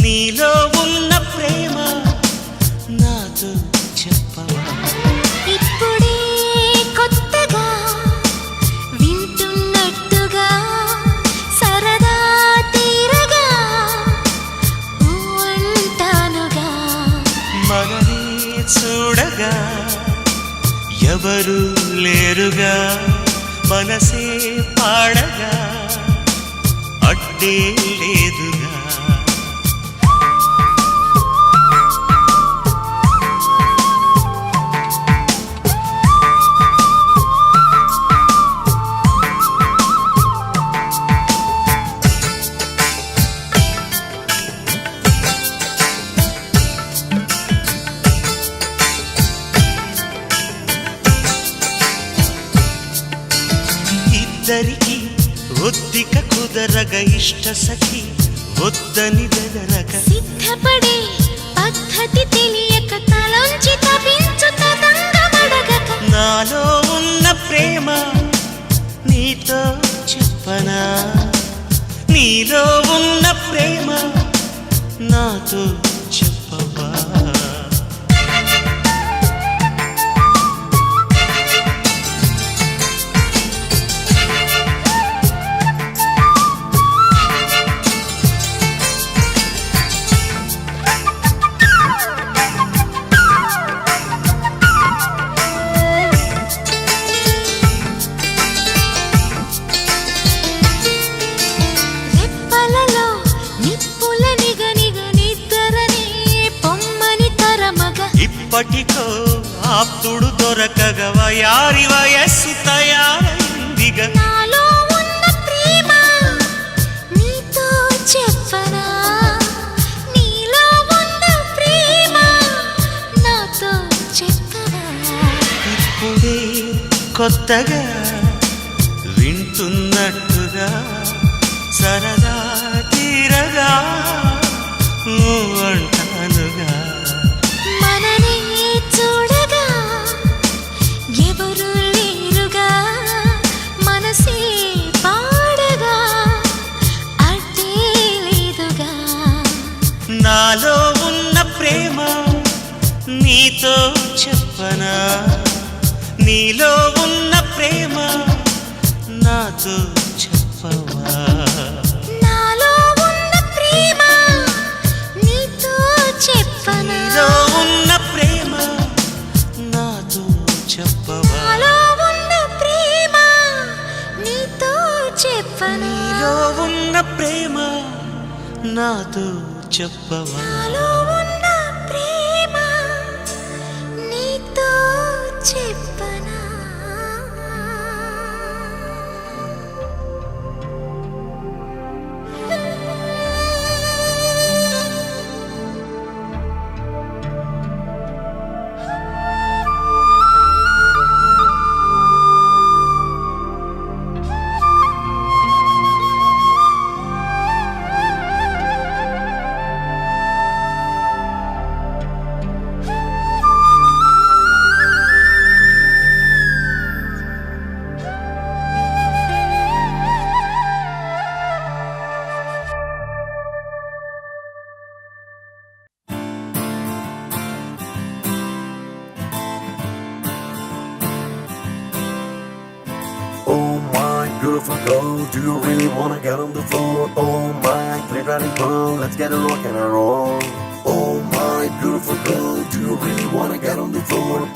నీలో ఉన్న ప్రేమ నాతో చెప్పవా? ఇప్పుడే కొత్తగా వింటున్నట్టుగా సరదా తీరగా అంటానుగా. మనని చూడగా ఎవరు లేరుగా, మనసే పాడగా అడ్డే లేదుగా. ఇద్దరికి ఒద్దిక కుదరగ ఇష్ట సఖి వద్దని బెదరగ సిద్ధపడే పద్ధతి తెలియక తలంచి తపించు తదంగమడగక. నాలో ఉన్న ప్రేమ నీతో చెప్పనా? నీలో ఉన్న ప్రేమ నాతో చెప్పవా? రెప్పలలో నిప్పుల నిగనిగ నిద్రనే పొమ్మని తరమగ. ఇప్పటికో ఆప్తుడు దొరకగ వయారి వయస్సు తయారైందిగా. నాలో ఉన్న ప్రేమ నీతో చెప్పనా? నీలో ఉన్న ప్రేమ నాతో చెప్పనా? ఇప్పుడే కొత్తగా వింటున్నట్టుగా సరదా తీరగా అంటానుగా. మననే చూడగా ఎవరు లేరుగా, మనసే పాడగా అడ్డే లేదుగా. నాలో ఉన్న ప్రేమ నీతో చెప్పనా? నీలో ఉన్న ప్రేమ నాతో చెప్పవా? నాలో ఉన్న ప్రేమ నీతో చెప్పనా? నీలో ఉన్న ప్రేమ నాతో చెప్పవా? నాలో ఉన్న ప్రేమ నీతో చెప్పనా? నీలో ఉన్న ప్రేమ నాతో చెప్పవా? నాలో ఉన్న ప్రేమ నీతో చెప్పనా? Oh my beautiful girl, do you really wanna get on the floor? Oh my clean riding pearl, let's get a rock and a roll. Oh my beautiful girl, do you really wanna get on the floor?